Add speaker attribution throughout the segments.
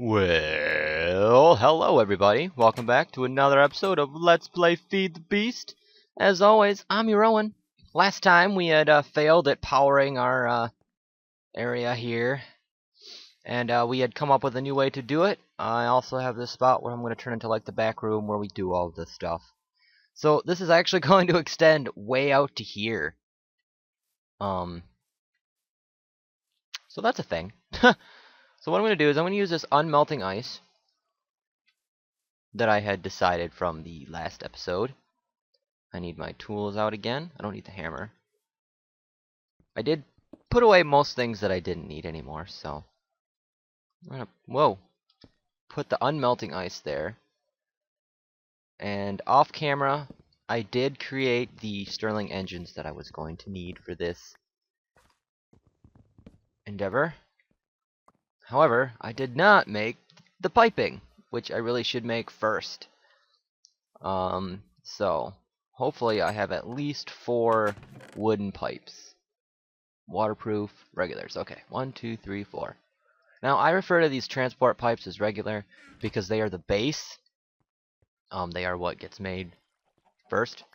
Speaker 1: Well, hello everybody. Welcome back to another episode of Let's Play Feed the Beast. As always, I'm your Owen. Last time we had failed at powering our area here, and we had come up with a new way to do it. I also have this spot where I'm going to turn into like the back room where we do all of this stuff. So this is actually going to extend way out to here. So that's a thing. So what I'm going to do is I'm going to use this unmelting ice that I had decided from the last episode. I need my tools out again. I don't need the hammer. I did put away most things that I didn't need anymore, so I'm gonna put the unmelting ice there. And off camera, I did create the Stirling Engines that I was going to need for this endeavor. However, I did not make the piping, which I really should make first. So hopefully I have at least 4 wooden pipes. Waterproof, regulars. Okay, 1, 2, 3, 4. Now, I refer to these transport pipes as regular because they are the base. They are what gets made first.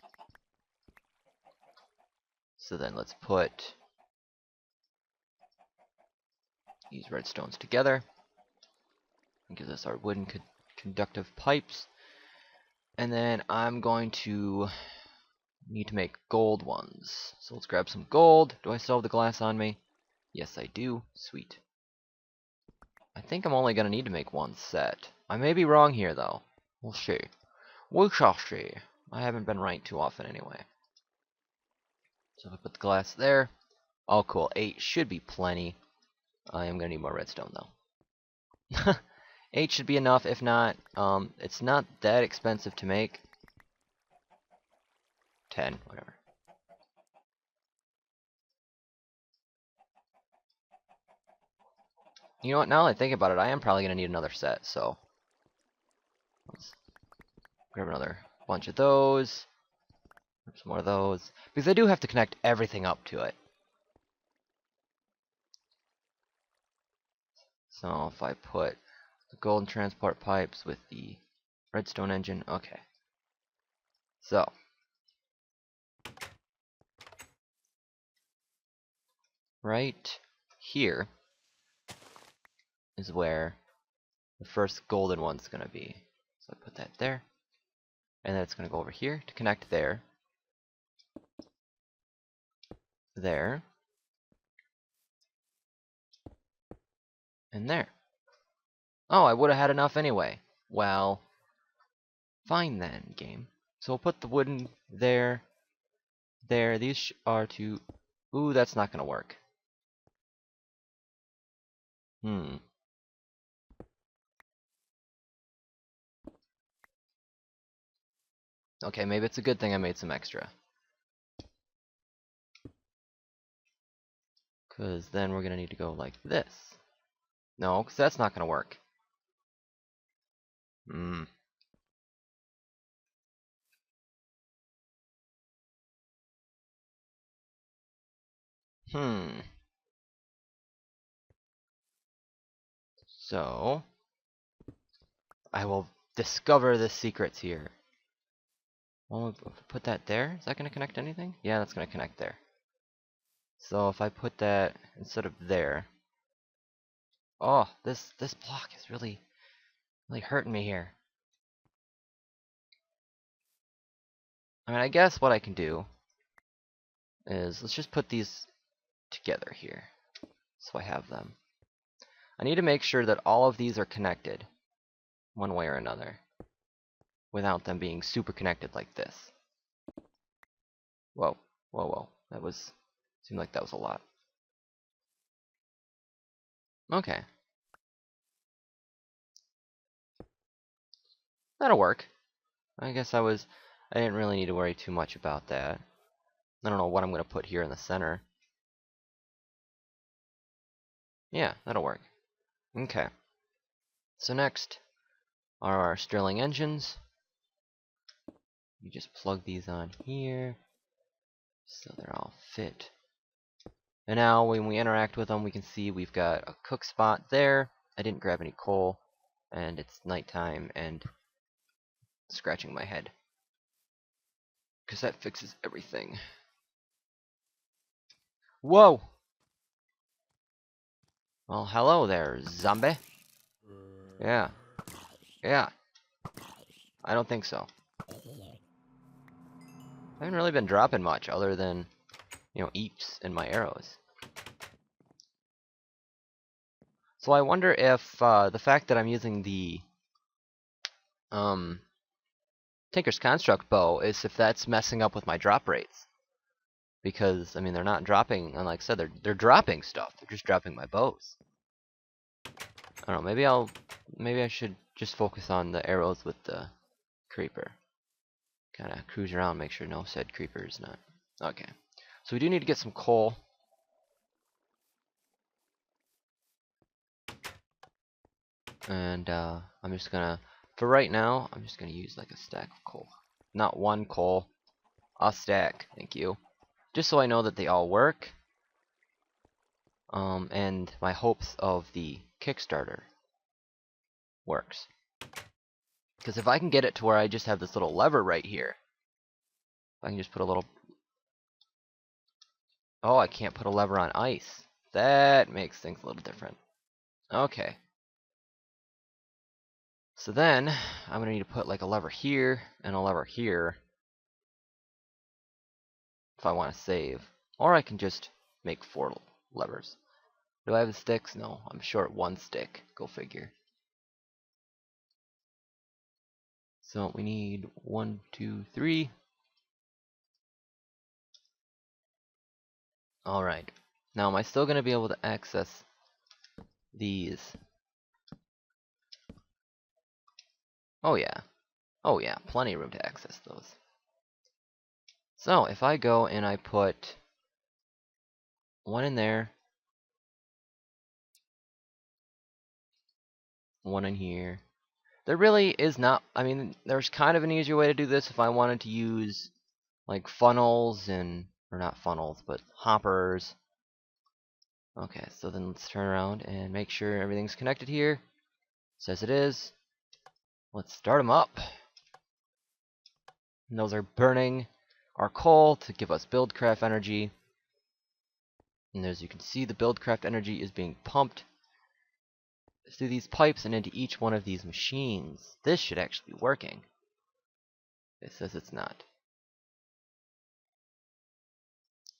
Speaker 1: So then let's put these redstones together. And give us our wooden conductive pipes. And then I'm going to need to make gold ones. So let's grab some gold. Do I still have the glass on me? Yes, I do. Sweet. I think I'm only going to need to make 1 set. I may be wrong here, though. We'll see. We shall see. I haven't been right too often anyway. So if I put the glass there. Oh, cool. 8 should be plenty. I am going to need more redstone, though. 8 should be enough. If not, it's not that expensive to make. 10, whatever. You know what? Now that I think about it, I am probably going to need another set, so let's grab another bunch of those. Grab some more of those. Because I do have to connect everything up to it. So if I put the golden transport pipes with the redstone engine, okay. So right here is where the first golden one's going to be. So I put that there. And then it's going to go over here to connect there. There. And there. Oh, I would have had enough anyway. Well, fine then, game. So we'll put the wooden there. There. These are to... Ooh, that's not going to work. Okay, maybe it's a good thing I made some extra. Because then we're going to need to go like this. No, because that's not going to work. So, I will discover the secrets here. Well, if I put that there, is that going to connect anything? Yeah, that's going to connect there. So if I put that instead of there... Oh, this block is really hurting me here. I mean, I guess what I can do is, let's just put these together here. So I have them. I need to make sure that all of these are connected, one way or another, without them being super connected like this. Whoa, whoa, whoa. That was... seemed like that was a lot. Okay. That'll work. I guess I didn't really need to worry too much about that. I don't know what I'm going to put here in the center. Yeah, that'll work. Okay. So next are our Stirling Engines. You just plug these on here so they're all fit. And now when we interact with them, we can see we've got a cook spot there. I didn't grab any coal. and it's nighttime and scratching my head. Because that fixes everything. Whoa! Well, hello there, zombie. Yeah. Yeah. I don't think so. I haven't really been dropping much other than, eeps and my arrows. So I wonder if the fact that I'm using the Tinker's Construct bow is if that's messing up with my drop rates. Because, I mean, they're not dropping, and like I said, they're dropping stuff. They're just dropping my bows. I don't know, maybe I should just focus on the arrows with the creeper. Kind of cruise around, make sure no said creeper is not. Okay. So we do need to get some coal. And I'm just gonna, for right now, I'm just gonna use like a stack of coal. Not one coal, a stack, thank you. Just so I know that they all work. And my hopes of the Kickstarter works. Because if I can get it to where I just have this little lever right here, if I can just put a little... Oh, I can't put a lever on ice. That makes things a little different. Okay. So then, I'm going to need to put like a lever here and a lever here if I want to save. Or I can just make 4 levers. Do I have the sticks? No, I'm short 1 stick. Go figure. So we need 1, 2, 3. Alright. Now, am I still going to be able to access these? Oh yeah. Oh yeah, plenty of room to access those. So, if I go and I put 1 in there, 1 in here. There really is not, I mean, there's kind of an easier way to do this if I wanted to use like funnels and, or not funnels, but hoppers. Okay, so then let's turn around and make sure everything's connected here. Says it is. Let's start them up. And those are burning our coal to give us buildcraft energy. And as you can see, the buildcraft energy is being pumped through these pipes and into each one of these machines. This should actually be working. It says it's not.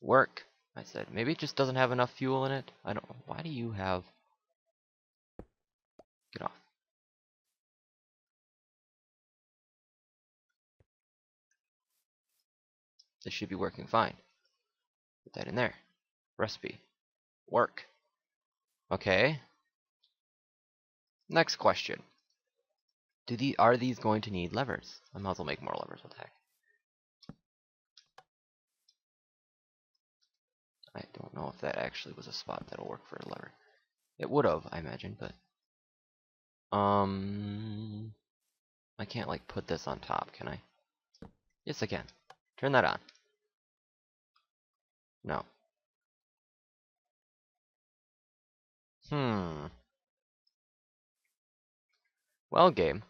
Speaker 1: Work, I said. Maybe it just doesn't have enough fuel in it. I don't know. Why do you have... Get off. This should be working fine. Put that in there. Recipe. Work. Okay. Next question. Are these going to need levers? I might as well make more levers. What the heck? I don't know if that actually was a spot that'll work for a lever. It would have, I imagine, but... I can't, like, put this on top, can I? Yes, I can. Turn that on. No. Well, game.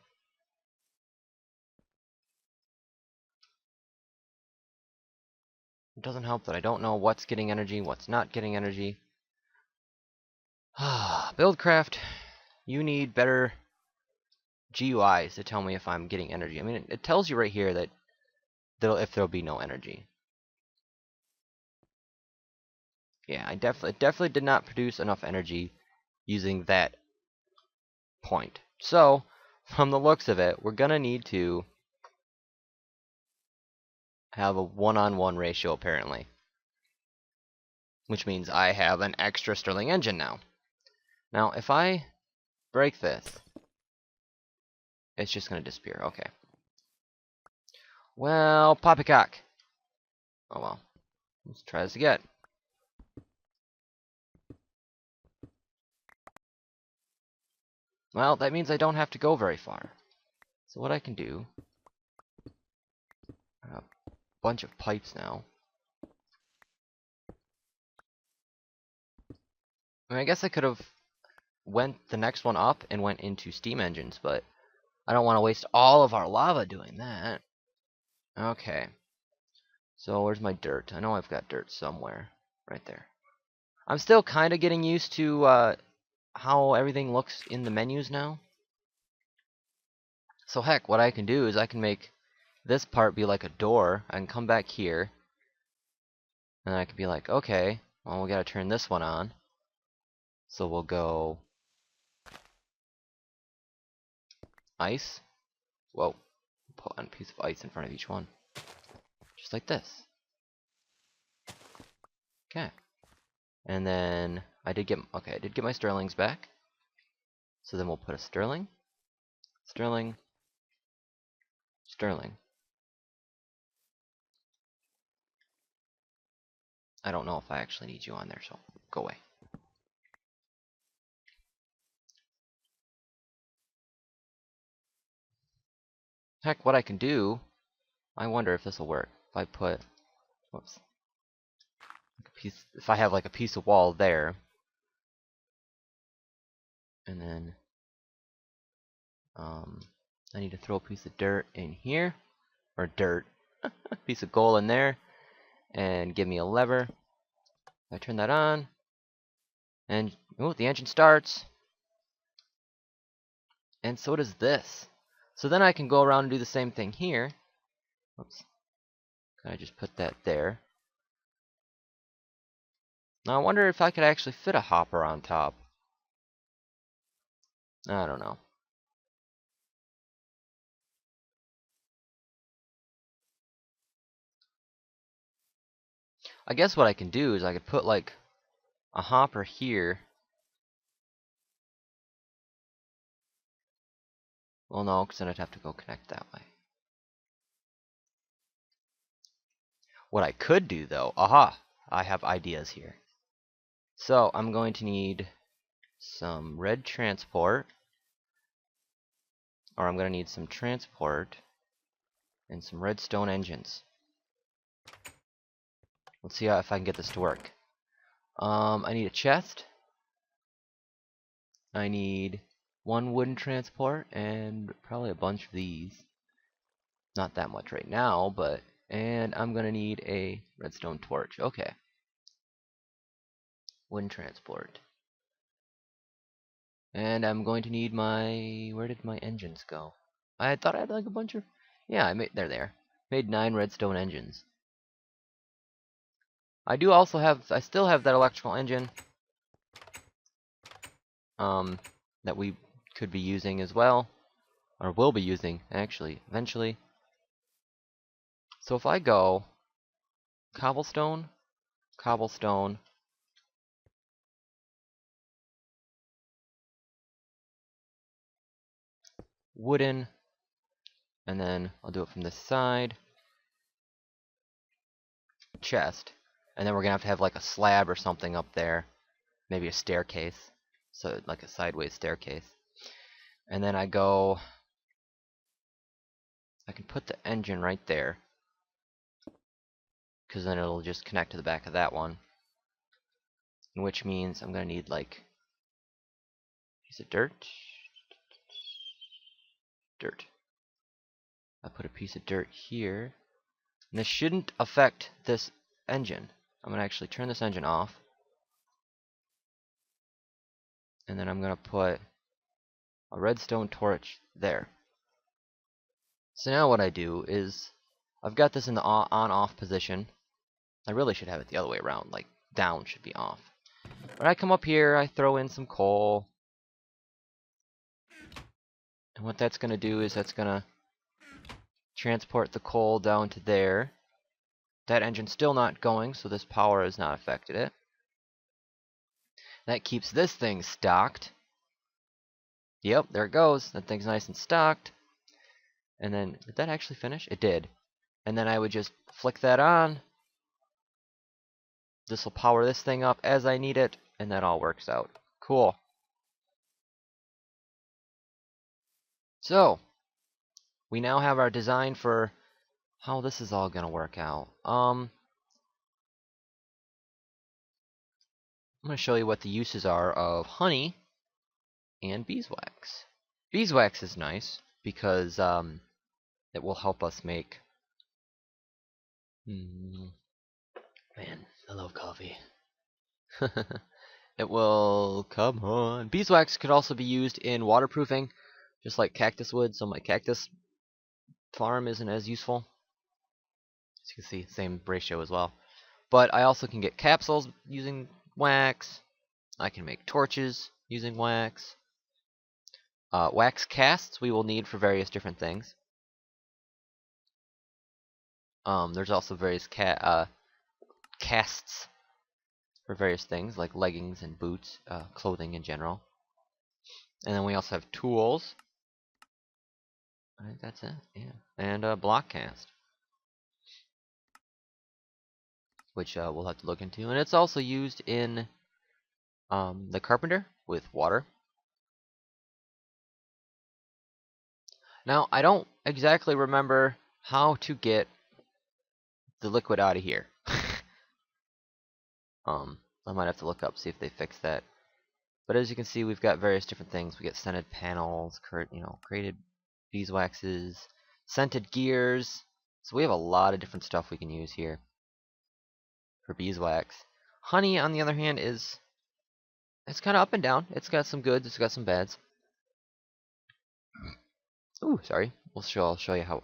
Speaker 1: It doesn't help that I don't know what's getting energy, what's not getting energy. Buildcraft, you need better GUIs to tell me if I'm getting energy. I mean, it tells you right here that if there'll be no energy. Yeah, I definitely did not produce enough energy using that point. So, from the looks of it, we're gonna need to have a one-on-one ratio apparently. Which means I have an extra Stirling engine now. Now, if I break this, it's just gonna disappear. Okay. Well, poppycock. Oh well. Let's try this again. Well, that means I don't have to go very far. So what I can do, I have a bunch of pipes now. I mean, I guess I could have went the next one up and went into steam engines, but I don't want to waste all of our lava doing that. Okay. So where's my dirt? I know I've got dirt somewhere. Right there. I'm still kind of getting used to how everything looks in the menus now. So heck, what I can do is I can make this part be like a door. I can come back here, and I can be like, okay, well, we gotta turn this one on. So we'll go ice. Whoa. Put a piece of ice in front of each one. Just like this. Okay. And then I did get my Stirlings back. So then we'll put a Stirling, Stirling, Stirling. I don't know if I actually need you on there, so go away. Heck, what I can do, I wonder if this will work. If I put, whoops, if I have like a piece of wall there, and then I need to throw a piece of dirt in here, or dirt, a piece of coal in there, and give me a lever. I turn that on, and oh, the engine starts, and so does this. So then I can go around and do the same thing here. Oops. Can I just put that there? Now I wonder if I could actually fit a hopper on top. I don't know. I guess what I can do is I could put like a hopper here. Well, no, because then I'd have to go connect that way. What I could do though, aha, I have ideas here. So I'm going to need some red transport, or I'm going to need some transport and some redstone engines. Let's see if I can get this to work. I need a chest. I need one wooden transport and probably a bunch of these. Not that much right now, but and I'm gonna need a redstone torch. Okay. Wooden transport. And I'm going to need my, where did my engines go? I thought I had like a bunch of, yeah, they're there. Made 9 redstone engines. I still have that electrical engine that we could be using as well, or will be using actually eventually. So if I go cobblestone, cobblestone, wooden, and then I'll do it from this side, chest, and then we're gonna have to have like a slab or something up there, maybe a staircase, so like a sideways staircase. And then I can put the engine right there, because then it'll just connect to the back of that one, which means I'm gonna need like a piece of dirt. I put a piece of dirt here, and this shouldn't affect this engine. I'm gonna actually turn this engine off, and then I'm gonna put a redstone torch there. So now what I do is I've got this in the on-off position. I really should have it the other way around, like down should be off. But I come up here, I throw in some coal, and what that's going to do is that's going to transport the coal down to there. That engine's still not going, so this power has not affected it. That keeps this thing stocked. Yep, there it goes. That thing's nice and stocked. And then, did that actually finish? It did. And then I would just flick that on. This will power this thing up as I need it, and that all works out. Cool. So, we now have our design for how this is all gonna work out. I'm gonna show you what the uses are of honey. and beeswax. Beeswax is nice because it will help us make. Man, I love coffee. It will, come on. Beeswax could also be used in waterproofing, just like cactus wood, so my cactus farm isn't as useful. As you can see, same ratio as well. But I also can get capsules using wax. I can make torches using wax. Wax casts we will need for various different things. There's also various casts for various things, like leggings and boots, clothing in general. And then we also have tools. I think that's it, yeah. And a block cast, which we'll have to look into. And it's also used in the Carpenter with water. Now, I don't exactly remember how to get the liquid out of here. I might have to look up, see if they fix that. But as you can see, we've got various different things. We get scented panels, created beeswaxes, scented gears. So we have a lot of different stuff we can use here for beeswax. Honey, on the other hand, it's kind of up and down. It's got some goods, it's got some bads. Ooh, sorry. I'll show you how.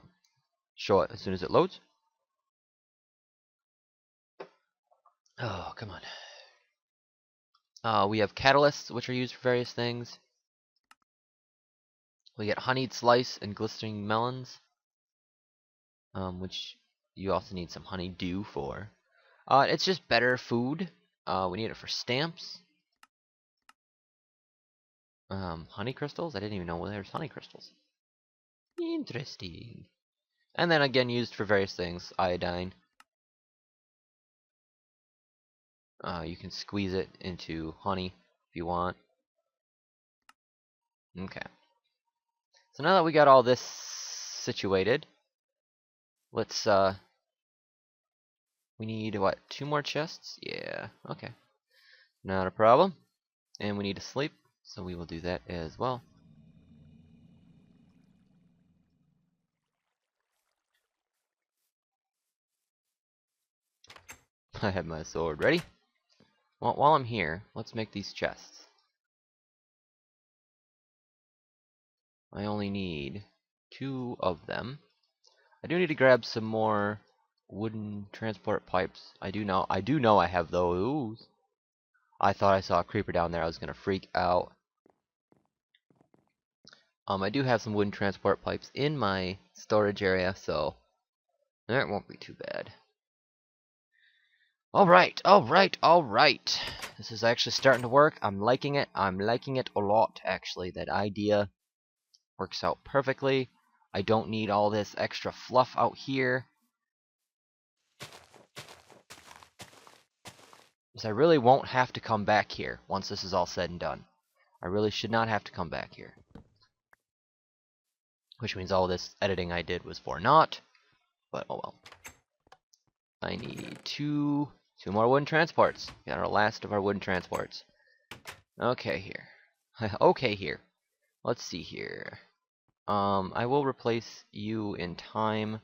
Speaker 1: Show it as soon as it loads. Oh, come on. We have catalysts, which are used for various things. We get honeyed slice and glistening melons, which you also need some honeydew for. It's just better food. We need it for stamps. Honey crystals? I didn't even know there's honey crystals. Interesting. And then again used for various things. Iodine. You can squeeze it into honey if you want. Okay. So now that we got all this situated, let's we need what, 2 more chests? Yeah, okay. Not a problem. And we need to sleep, so we will do that as well. I have my sword ready. Well, while I'm here, let's make these chests. I only need 2 of them. I do need to grab some more wooden transport pipes. I do know I have those. I thought I saw a creeper down there. I was gonna freak out. I do have some wooden transport pipes in my storage area, so that won't be too bad. Alright. This is actually starting to work. I'm liking it. I'm liking it a lot, actually. That idea works out perfectly. I don't need all this extra fluff out here. Because I really won't have to come back here once this is all said and done. I really should not have to come back here. Which means all this editing I did was for naught. But oh well. I need two more wooden transports. Got our last of our wooden transports. Okay, here. Okay, here. Let's see here. I will replace you in time.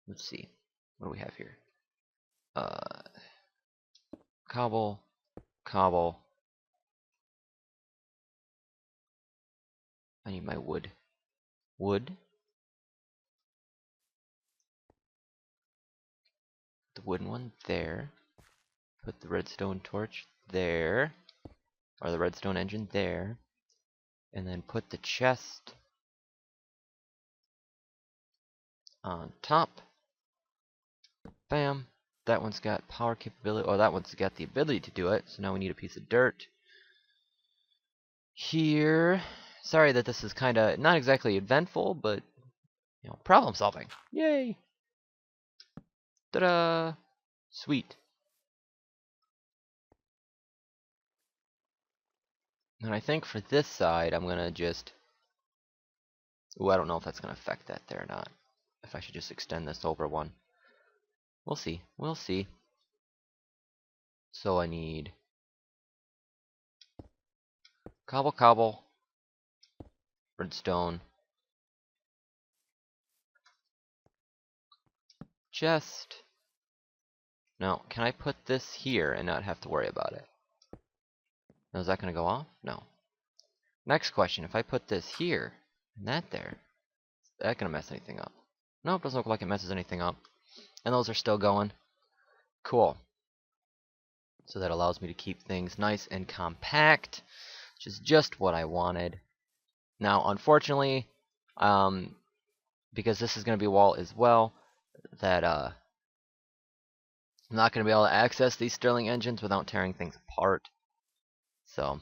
Speaker 1: Let's see. What do we have here? Cobble, cobble. I need my wood. Wood. The wooden one there. Put the redstone torch there. Or the redstone engine there. And then put the chest on top. Bam. That one's got power capability. Oh, that one's got the ability to do it. So now we need a piece of dirt. Here. Sorry that this is kind of not exactly eventful, but problem solving. Yay! Ta-da! Sweet. And I think for this side, I'm gonna just. Ooh, I don't know if that's gonna affect that there or not. If I should just extend this over one. We'll see. We'll see. So I need cobble, redstone, chest. Now, can I put this here and not have to worry about it? Now, is that going to go off? No. Next question, if I put this here and that there, is that going to mess anything up? Nope, doesn't look like it messes anything up. And those are still going. Cool. So that allows me to keep things nice and compact, which is just what I wanted. Now, unfortunately, because this is going to be a wall as well, that I'm not going to be able to access these Stirling engines without tearing things apart. So,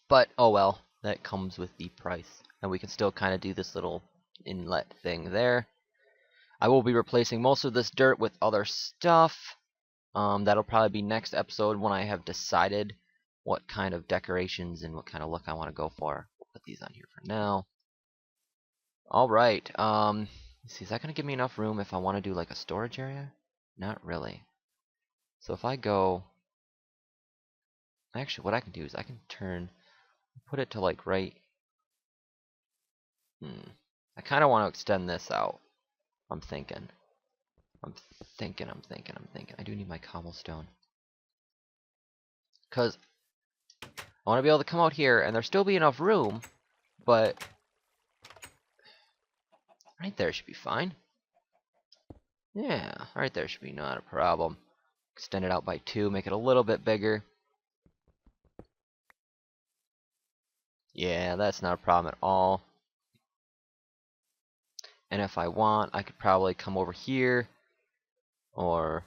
Speaker 1: but oh well, that comes with the price. And we can still kind of do this little inlet thing there. I will be replacing most of this dirt with other stuff. That'll probably be next episode when I have decided what kind of decorations and what kind of look I want to go for. We'll put these on here for now. Alright, let's see, is that going to give me enough room if I want to do like a storage area? Not really. So if I go... Actually, what I can do is I can put it to like right... I kind of want to extend this out. I'm thinking. I do need my cobblestone. Because I want to be able to come out here and there still be enough room, but right there should be fine. Yeah, right there should be not a problem. Extend it out by 2, make it a little bit bigger. Yeah, that's not a problem at all. And if I want, I could probably come over here, or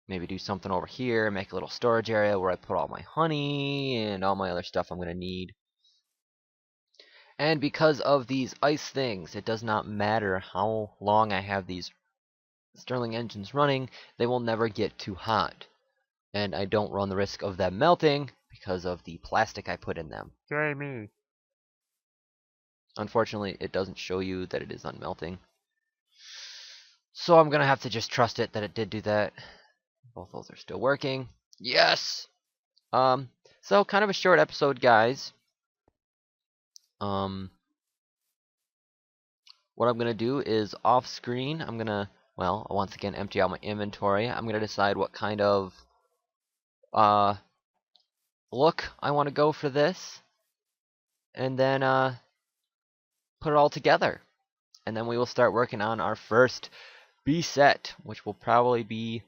Speaker 1: maybe do something over here, make a little storage area where I put all my honey and all my other stuff I'm going to need. And because of these ice things, it does not matter how long I have these Stirling engines running, they will never get too hot. And I don't run the risk of them melting because of the plastic I put in them.
Speaker 2: Yay me.
Speaker 1: Unfortunately, it doesn't show you that it is unmelting. So I'm going to have to just trust it that it did do that. Both those are still working. Yes! So kind of a short episode, guys. What I'm going to do is off screen, I'm going to, well, once again empty out my inventory. I'm going to decide what kind of look I want to go for this. And then put it all together. And then we will start working on our first bee set, which will probably be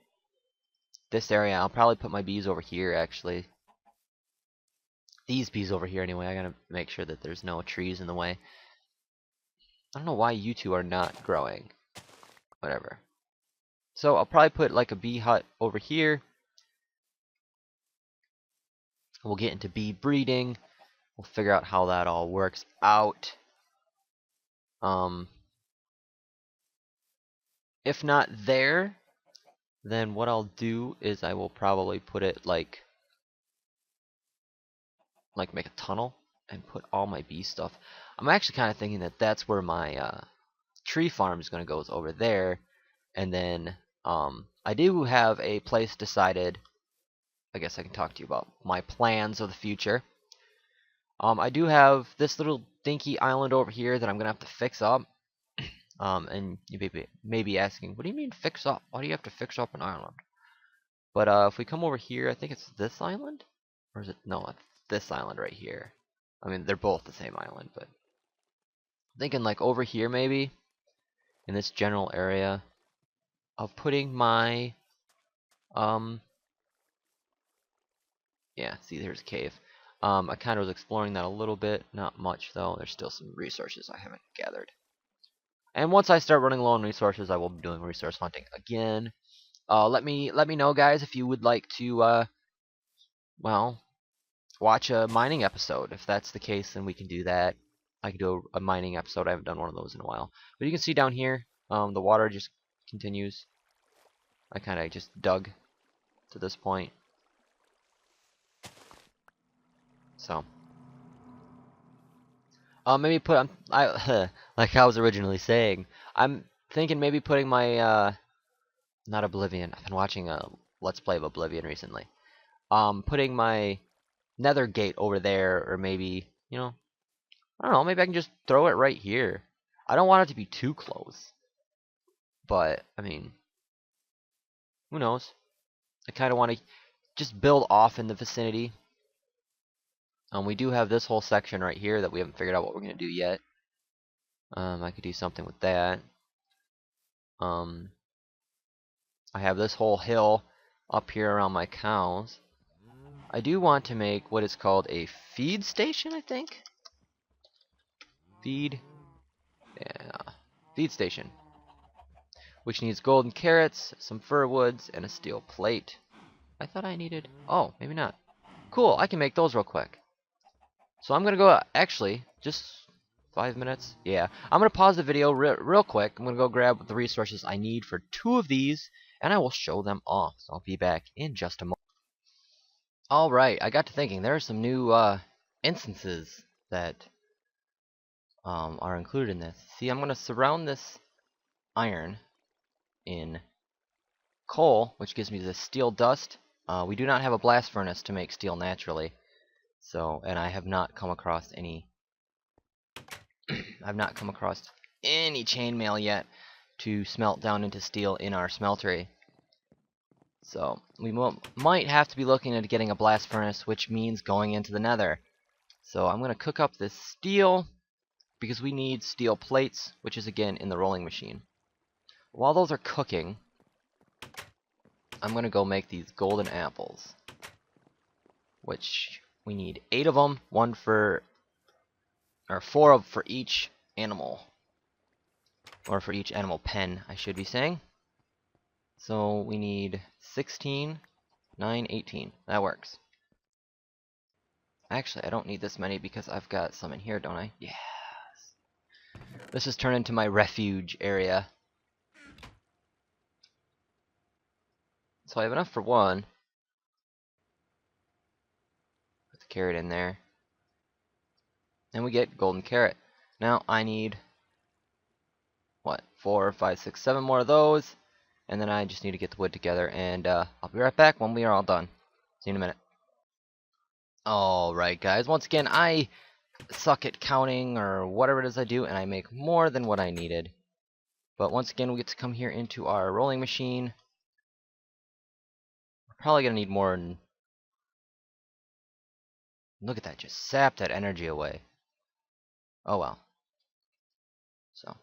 Speaker 1: this area. I'll probably put my bees over here, actually. These bees over here, anyway. I gotta make sure that there's no trees in the way. I don't know why you two are not growing. Whatever. So I'll probably put like a bee hut over here. We'll get into bee breeding. We'll figure out how that all works out. If not there, then what I'll do is I will probably put it like make a tunnel and put all my bee stuff. I'm actually kind of thinking that that's where my tree farm is going to go, is over there. And then I do have a place decided. I guess I can talk to you about my plans of the future. I do have this little dinky island over here that I'm going to have to fix up. And you may be asking, what do you mean fix up? Why do you have to fix up an island? But if we come over here, I think it's this island? Or is it? No, it's this island right here. I mean, they're both the same island, but I'm thinking like over here maybe, in this general area, of putting my, yeah, see, there's a cave. I kind of was exploring that a little bit, not much though. There's still some resources I haven't gathered. And once I start running low on resources, I will be doing resource hunting again. Let me know, guys, if you would like to, well, watch a mining episode. If that's the case, then we can do that. I can do a mining episode. I haven't done one of those in a while. But you can see down here, the water just continues. I kind of just dug to this point. So, maybe put like I was originally saying, I'm thinking maybe putting my not Oblivion. I've been watching a Let's Play of Oblivion recently. Putting my nether gate over there, or maybe, you know, I don't know, maybe I can just throw it right here. I don't want it to be too close. But, I mean, who knows? I kind of want to just build off in the vicinity. We do have this whole section right here that we haven't figured out what we're going to do yet. I could do something with that. I have this whole hill up here around my cows. I do want to make what is called a feed station, I think? Feed station. Which needs golden carrots, some fir woods, and a steel plate. I thought I needed... Oh, maybe not. Cool, I can make those real quick. So I'm going to go... Actually, just 5 minutes? Yeah. I'm going to pause the video real quick. I'm going to go grab the resources I need for 2 of these, and I will show them off. So I'll be back in just a moment. Alright, I got to thinking. There are some new instances that are included in this. See, I'm going to surround this iron in coal, which gives me the steel dust. We do not have a blast furnace to make steel naturally, so, and I have not come across any I've not come across any chainmail yet to smelt down into steel in our smeltery. So we might have to be looking at getting a blast furnace, which means going into the nether. So I'm going to cook up this steel because we need steel plates, which is again in the rolling machine. While those are cooking, I'm going to go make these golden apples, which we need 8 of them, 4 for each animal, or for each animal pen, I should be saying. So we need 16, 9, 18. That works. Actually, I don't need this many because I've got some in here, don't I? Yes. This has turned into my refuge area. So I have enough for 1. Put the carrot in there. And we get golden carrot. Now I need, what, 4, 5, 6, 7 more of those. And then I just need to get the wood together. And I'll be right back when we are all done. See you in a minute. Alright guys, once again, I suck at counting or whatever it is I do, and I make more than what I needed. But once again, we get to come here into our rolling machine. We're probably going to need more. Look at that, just sap that energy away. Oh well. So,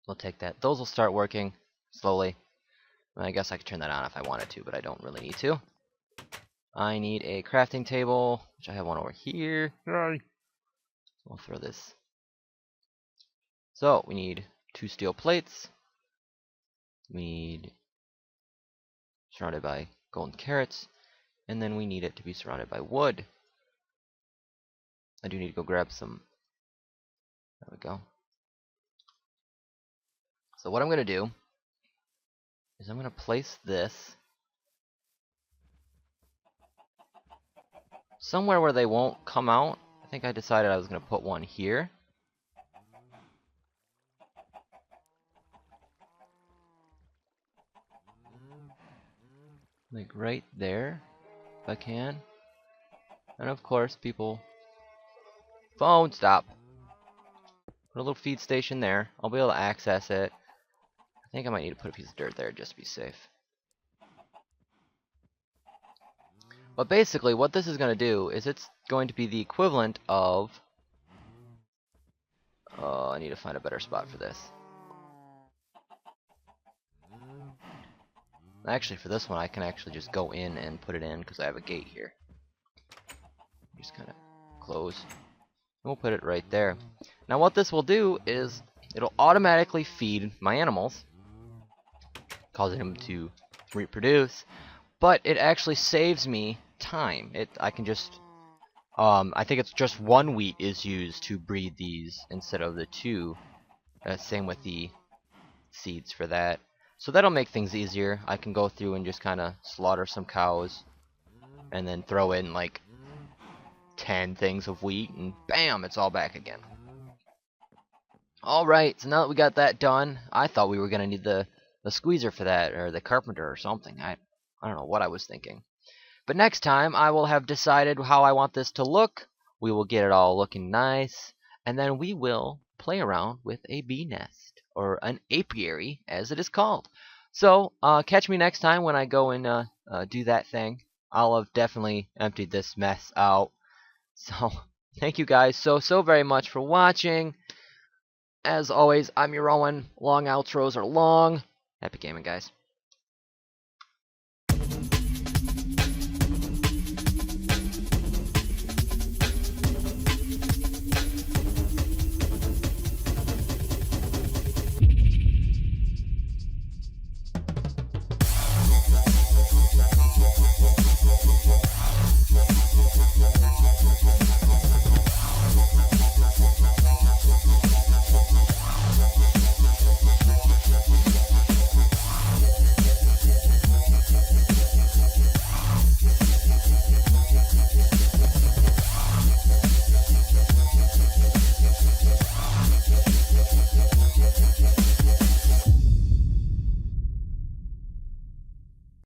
Speaker 1: we'll take that. Those will start working slowly. And I guess I could turn that on if I wanted to, but I don't really need to. I need a crafting table, which I have one over here. We'll throw this. So, we need 2 steel plates. We need surrounded by golden carrots. And then we need it to be surrounded by wood. I do need to go grab some. There we go. So what I'm going to do is I'm going to place this somewhere where they won't come out. I think I decided I was going to put one here. Like right there, if I can. And of course, people... Phone, stop. Put a little feed station there. I'll be able to access it. I think I might need to put a piece of dirt there just to be safe. But basically, what this is going to do is it's going to be the equivalent of... Oh, I need to find a better spot for this. Actually, for this one, I can actually just go in and put it in because I have a gate here. Just kind of close. We'll put it right there. Now what this will do is it'll automatically feed my animals, causing them to reproduce, but it actually saves me time. I can just I think it's just 1 wheat is used to breed these instead of the 2. Same with the seeds for that. So that'll make things easier. I can go through and just kind of slaughter some cows and then throw in like 10 things of wheat, and bam, it's all back again. Alright, so now that we got that done, I thought we were going to need the squeezer for that, or the Carpenter or something. I don't know what I was thinking. But next time I will have decided how I want this to look. We will get it all looking nice, and then we will play around with a bee nest, or an apiary as it is called. So catch me next time when I go and do that thing. I'll have definitely emptied this mess out. So thank you guys so very much for watching. As always, I'm your Owen. Long outros are long. Happy gaming, guys.